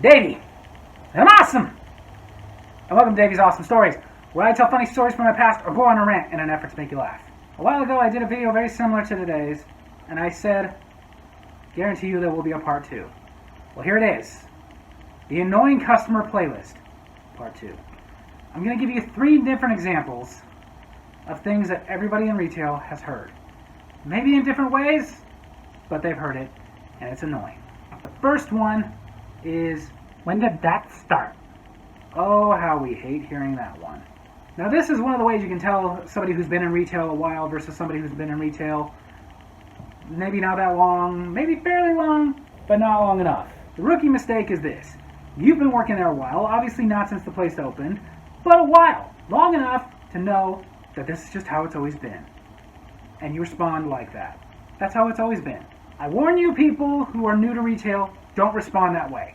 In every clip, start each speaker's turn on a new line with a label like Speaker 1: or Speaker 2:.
Speaker 1: Davy, and I'm awesome! And welcome to Davy's Awesome Stories, where I tell funny stories from my past or go on a rant in an effort to make you laugh. A while ago I did a video very similar to today's, and I said, guarantee you there will be a part 2. Well, here it is. The Annoying Customer Playlist, part 2. I'm going to give you 3 different examples of things that everybody in retail has heard. Maybe in different ways, but they've heard it, and it's annoying. The first one is, when did that start? Oh, how we hate hearing that one. Now this is one of the ways you can tell somebody who's been in retail a while versus somebody who's been in retail maybe not that long, maybe fairly long, but not long enough. The rookie mistake is this. You've been working there a while, obviously not since the place opened, but a while, long enough to know that this is just how it's always been. And you respond like that. That's how it's always been. I warn you, people who are new to retail, don't respond that way.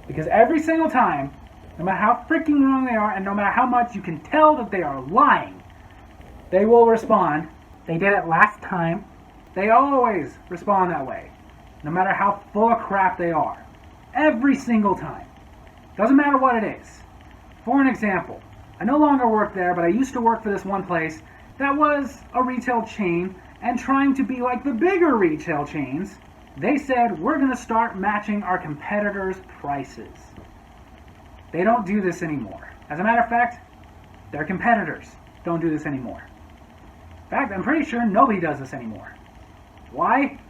Speaker 1: Because every single time, no matter how freaking wrong they are, and no matter how much you can tell that they are lying, they will respond, they did it last time. They always respond that way, no matter how full of crap they are. Every single time. Doesn't matter what it is. For an example, I no longer work there, but I used to work for this one place that was a retail chain, and trying to be like the bigger retail chains, they said, we're going to start matching our competitors' prices. They don't do this anymore. As a matter of fact, their competitors don't do this anymore. In fact, I'm pretty sure nobody does this anymore. Why?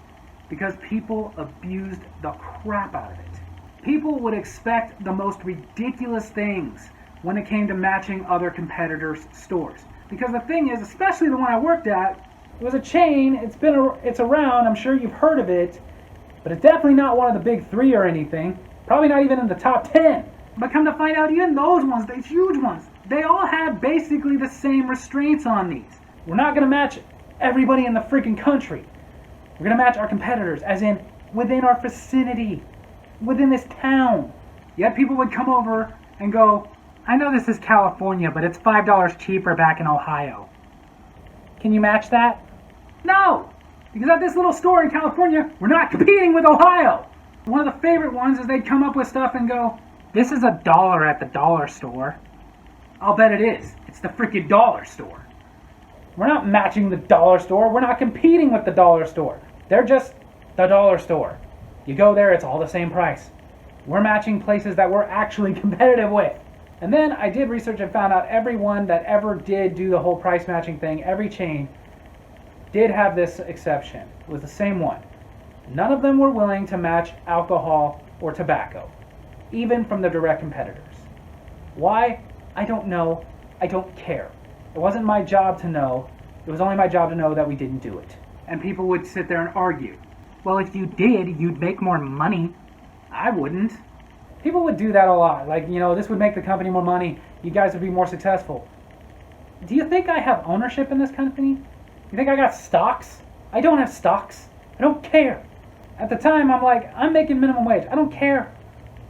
Speaker 1: Because people abused the crap out of it. People would expect the most ridiculous things when it came to matching other competitors' stores. Because the thing is, especially the one I worked at, it was a chain, it's around, I'm sure you've heard of it, but it's definitely not one of the big 3 or anything. Probably not even in the top 10. But come to find out, even those ones, those huge ones, they all have basically the same restraints on these. We're not going to match everybody in the freaking country. We're going to match our competitors, as in within our vicinity, within this town. Yet people would come over and go, I know this is California, but it's $5 cheaper back in Ohio. Can you match that? No! Because at this little store in California, we're not competing with Ohio. One of the favorite ones is they'd come up with stuff and go, this is $1 at the dollar store. I'll bet it is. It's the freaking dollar store. We're not matching the dollar store. We're not competing with the dollar store. They're just the dollar store. You go there, it's all the same price. We're matching places that we're actually competitive with. And then I did research and found out everyone that ever did do the whole price matching thing, every chain, did have this exception. It was the same one. None of them were willing to match alcohol or tobacco, even from the direct competitors. Why? I don't know. I don't care. It wasn't my job to know. It was only my job to know that we didn't do it. And people would sit there and argue. Well, if you did, you'd make more money. I wouldn't. People would do that a lot. Like, this would make the company more money. You guys would be more successful. Do you think I have ownership in this company? You think I got stocks? I don't have stocks. I don't care. At the time, I'm like, I'm making minimum wage. I don't care.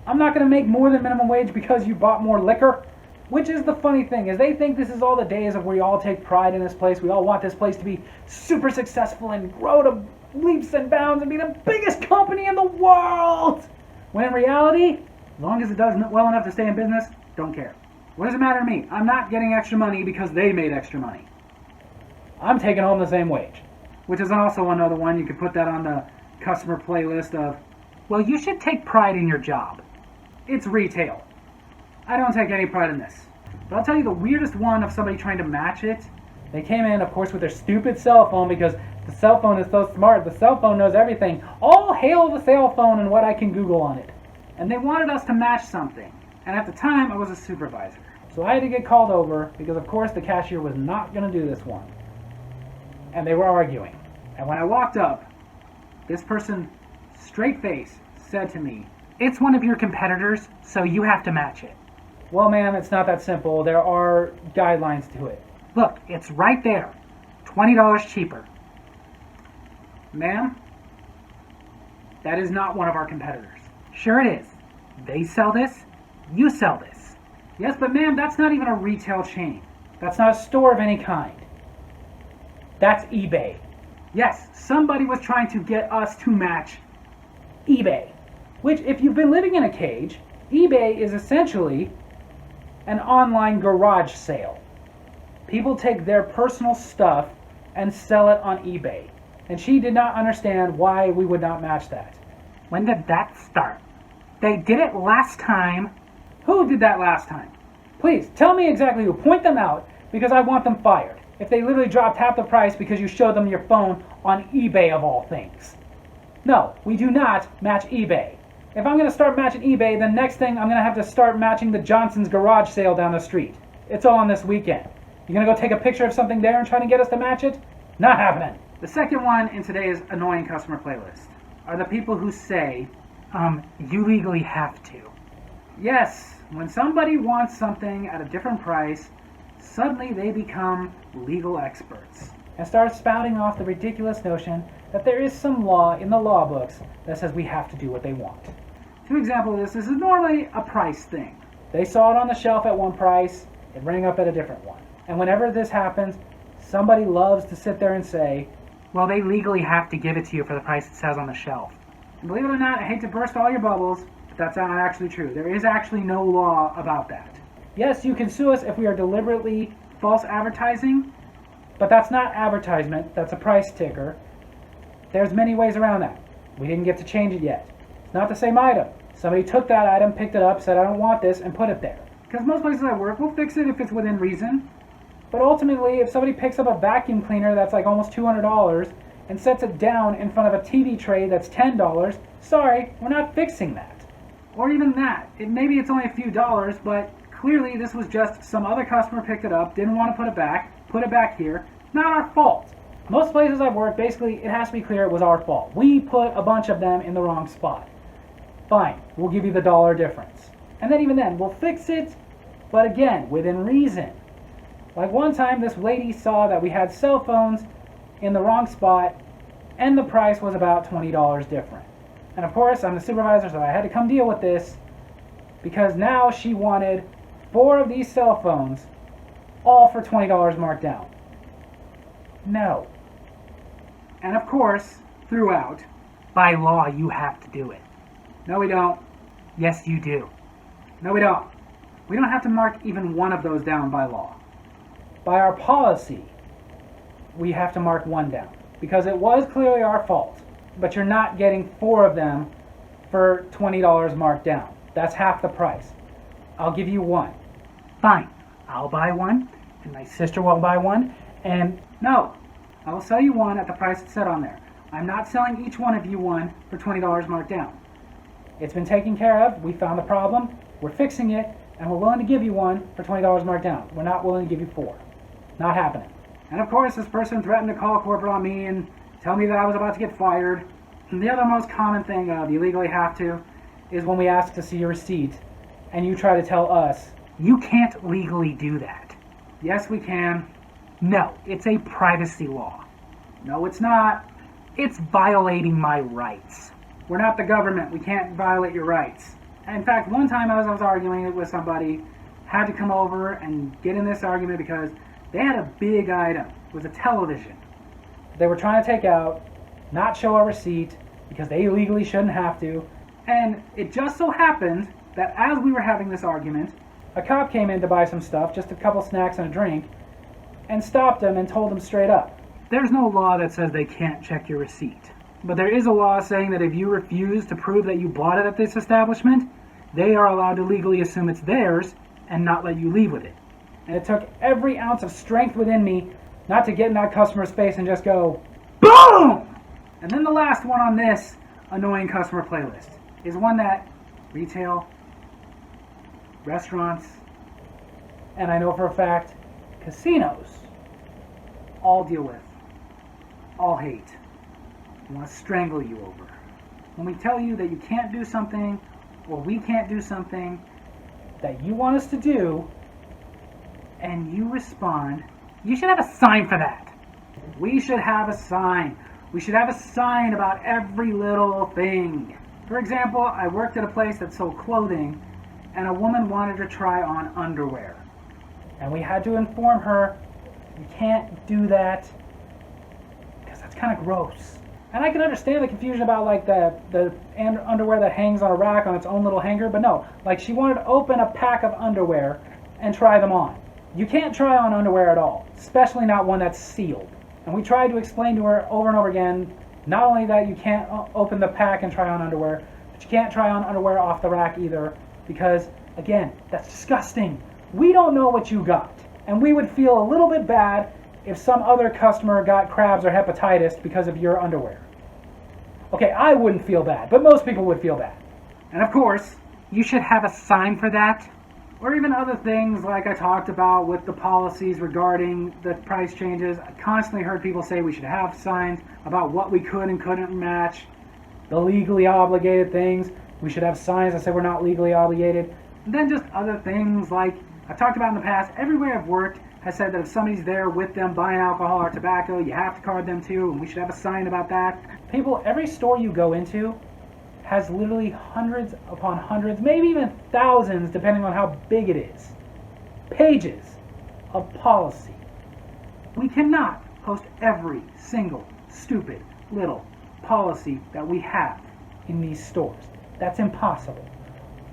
Speaker 1: I'm not going to make more than minimum wage because you bought more liquor. Which is the funny thing, is they think this is all the days of where we all take pride in this place. We all want this place to be super successful and grow to leaps and bounds and be the biggest company in the world. When in reality, as long as it does well enough to stay in business, don't care. What does it matter to me? I'm not getting extra money because they made extra money. I'm taking home the same wage. Which is also another one. You could put that on the customer playlist of, well, you should take pride in your job. It's retail. I don't take any pride in this. But I'll tell you the weirdest one of somebody trying to match it. They came in, of course, with their stupid cell phone because the cell phone is so smart. The cell phone knows everything. All hail the cell phone and what I can Google on it. And they wanted us to match something. And at the time, I was a supervisor. So I had to get called over because, of course, the cashier was not going to do this one. And they were arguing. And when I walked up, this person, straight face, said to me, it's one of your competitors, so you have to match it. Well, ma'am, it's not that simple. There are guidelines to it. Look, it's right there. $20 cheaper. Ma'am, that is not one of our competitors. Sure it is. They sell this, you sell this. Yes, but ma'am, that's not even a retail chain. That's not a store of any kind. That's eBay. Yes, somebody was trying to get us to match eBay. Which, if you've been living in a cage, eBay is essentially an online garage sale. People take their personal stuff and sell it on eBay. And she did not understand why we would not match that. When did that start? They did it last time. Who did that last time? Please, tell me exactly who. Point them out, because I want them fired. If they literally dropped half the price because you showed them your phone on eBay of all things. No, we do not match eBay. If I'm going to start matching eBay, then next thing I'm going to have to start matching the Johnson's garage sale down the street. It's all on this weekend. You're going to go take a picture of something there and try to get us to match it? Not happening. The second one in today's annoying customer playlist are the people who say, you legally have to. Yes, when somebody wants something at a different price, suddenly they become legal experts and start spouting off the ridiculous notion that there is some law in the law books that says we have to do what they want. Two examples of this is normally a price thing. They saw it on the shelf at one price, it rang up at a different one. And whenever this happens, somebody loves to sit there and say, well, they legally have to give it to you for the price it says on the shelf. And believe it or not, I hate to burst all your bubbles, but that's not actually true. There is actually no law about that. Yes, you can sue us if we are deliberately false advertising, but that's not advertisement, that's a price ticker. There's many ways around that. We didn't get to change it yet. It's not the same item. Somebody took that item, picked it up, said I don't want this, and put it there. Because most places I work will fix it if it's within reason. But ultimately, if somebody picks up a vacuum cleaner that's like almost $200 and sets it down in front of a TV tray that's $10, sorry, we're not fixing that. Or even that. Maybe it's only a few dollars, but clearly this was just some other customer picked it up, didn't want to put it back here. Not our fault. Most places I've worked, basically, it has to be clear it was our fault. We put a bunch of them in the wrong spot. Fine, we'll give you the dollar difference. And then even then, we'll fix it, but again, within reason. Like one time, this lady saw that we had cell phones in the wrong spot, and the price was about $20 different. And of course, I'm the supervisor, so I had to come deal with this, because now she wanted 4 of these cell phones, all for $20 marked down. No. And of course, throughout, by law, you have to do it. No, we don't. Yes, you do. No, we don't. We don't have to mark even one of those down by law. By our policy, we have to mark 1 down. Because it was clearly our fault. But you're not getting 4 of them for $20 marked down. That's half the price. I'll give you 1. Fine. I'll buy 1, and my sister will buy 1, and no. I will sell you 1 at the price it's set on there. I'm not selling each one of you 1 for $20 marked down. It's been taken care of. We found the problem. We're fixing it, and we're willing to give you 1 for $20 marked down. We're not willing to give you 4. Not happening. And of course, this person threatened to call corporate on me and tell me that I was about to get fired. And the other most common thing of you legally have to is when we ask to see your receipt, and you try to tell us, you can't legally do that. Yes, we can. No, it's a privacy law. No, it's not. It's violating my rights. We're not the government. We can't violate your rights. In fact, one time I was arguing with somebody, had to come over and get in this argument because they had a big item. It was a television. They were trying to take out, not show a receipt, because they legally shouldn't have to. And it just so happened that as we were having this argument, a cop came in to buy some stuff, just a couple snacks and a drink, and stopped him and told him straight up, there's no law that says they can't check your receipt. But there is a law saying that if you refuse to prove that you bought it at this establishment, they are allowed to legally assume it's theirs and not let you leave with it. And it took every ounce of strength within me not to get in that customer's face and just go, BOOM! And then the last one on this annoying customer playlist is one that retail, restaurants, and I know for a fact, casinos all deal with, all hate, and want to strangle you over. When we tell you that you can't do something, or we can't do something that you want us to do, and you respond, you should have a sign for that. We should have a sign. We should have a sign about every little thing. For example, I worked at a place that sold clothing, and a woman wanted to try on underwear. And we had to inform her, you can't do that, because that's kind of gross. And I can understand the confusion about like the underwear that hangs on a rack on its own little hanger, but no, like she wanted to open a pack of underwear and try them on. You can't try on underwear at all, especially not one that's sealed. And we tried to explain to her over and over again, not only that you can't open the pack and try on underwear, but you can't try on underwear off the rack either, because again, that's disgusting. We don't know what you got, and we would feel a little bit bad if some other customer got crabs or hepatitis because of your underwear. Okay, I wouldn't feel bad, but most people would feel bad. And of course, you should have a sign for that, or even other things like I talked about with the policies regarding the price changes. I constantly heard people say we should have signs about what we could and couldn't match, the legally obligated things. We should have signs that say we're not legally obligated. And then just other things like I've talked about in the past, everywhere I've worked has said that if somebody's there with them buying alcohol or tobacco, you have to card them too, and we should have a sign about that. People, every store you go into has literally hundreds upon hundreds, maybe even thousands, depending on how big it is, pages of policy. We cannot post every single stupid little policy that we have in these stores. That's impossible.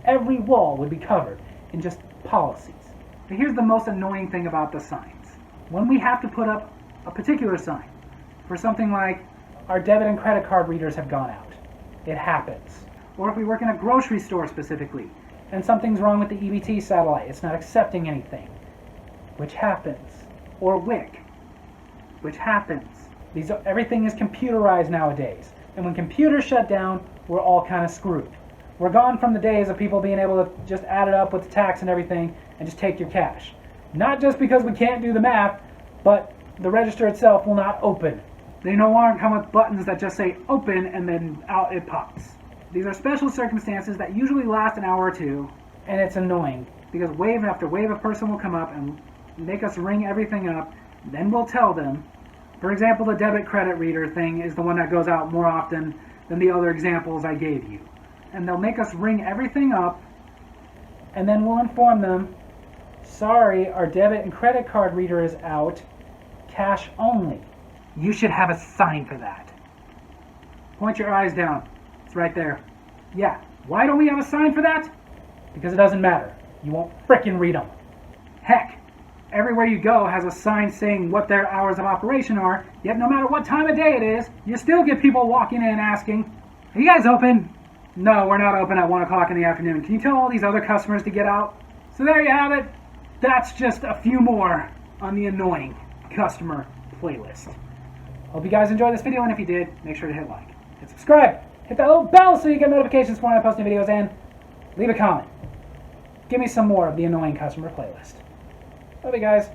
Speaker 1: Every wall would be covered in just policies. But here's the most annoying thing about the signs. When we have to put up a particular sign for something like our debit and credit card readers have gone out, it happens. Or if we work in a grocery store specifically and something's wrong with the EBT satellite, it's not accepting anything, which happens. Or WIC, which happens. Everything is computerized nowadays, and when computers shut down, we're all kind of screwed. We're gone from the days of people being able to just add it up with the tax and everything and just take your cash. Not just because we can't do the math, but the register itself will not open. They no longer come with buttons that just say open and then out it pops. These are special circumstances that usually last an hour or two, and it's annoying because wave after wave of person will come up and make us ring everything up. Then we'll tell them. For example, the debit credit reader thing is the one that goes out more often than the other examples I gave you. And they'll make us ring everything up, and then we'll inform them, sorry, our debit and credit card reader is out, cash only. You should have a sign for that. Point your eyes down. It's right there. Yeah, why don't we have a sign for that? Because it doesn't matter. You won't frickin' read them. Heck, everywhere you go has a sign saying what their hours of operation are, yet no matter what time of day it is, you still get people walking in asking, are you guys open? No, we're not open at 1 o'clock in the afternoon. Can you tell all these other customers to get out? So there you have it. That's just a few more on the annoying customer playlist. Hope you guys enjoyed this video, and if you did, make sure to hit like, hit subscribe, hit that little bell so you get notifications when I post new videos, and leave a comment. Give me some more of the annoying customer playlist. Love you guys.